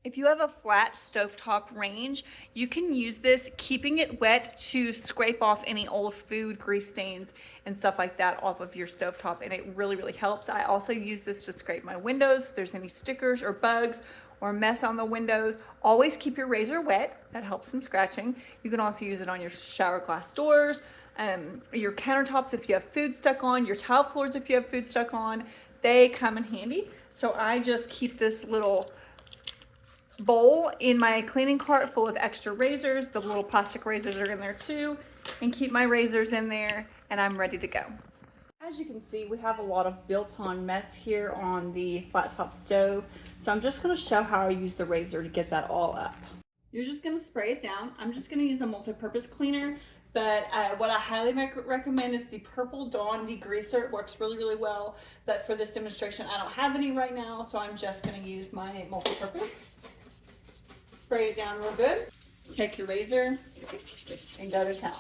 If you have a flat stovetop range, you can use this, keeping it wet, to scrape off any old food, grease stains, and stuff like that off of your stovetop, and it really, really helps. I also use this to scrape my windows if there's any stickers or bugs or mess on the windows. Always keep your razor wet. That helps from scratching. You can also use it on your shower glass doors, your countertops if you have food stuck on, your tile floors if you have food stuck on. They come in handy. So I just keep this little bowl in my cleaning cart full of extra razors. The little plastic razors are in there too, and keep my razors in there, and I'm ready to go. As you can see, we have a lot of built-on mess here on the flat top stove, so I'm just going to show how I use the razor to get that all up. You're just going to spray it down. I'm just going to use a multi-purpose cleaner, but what I highly recommend is the Purple Dawn degreaser. It works really, really well, but for this demonstration I don't have any right now, so I'm just going to use my multi-purpose. Spray it down real good. Take your razor and go to town.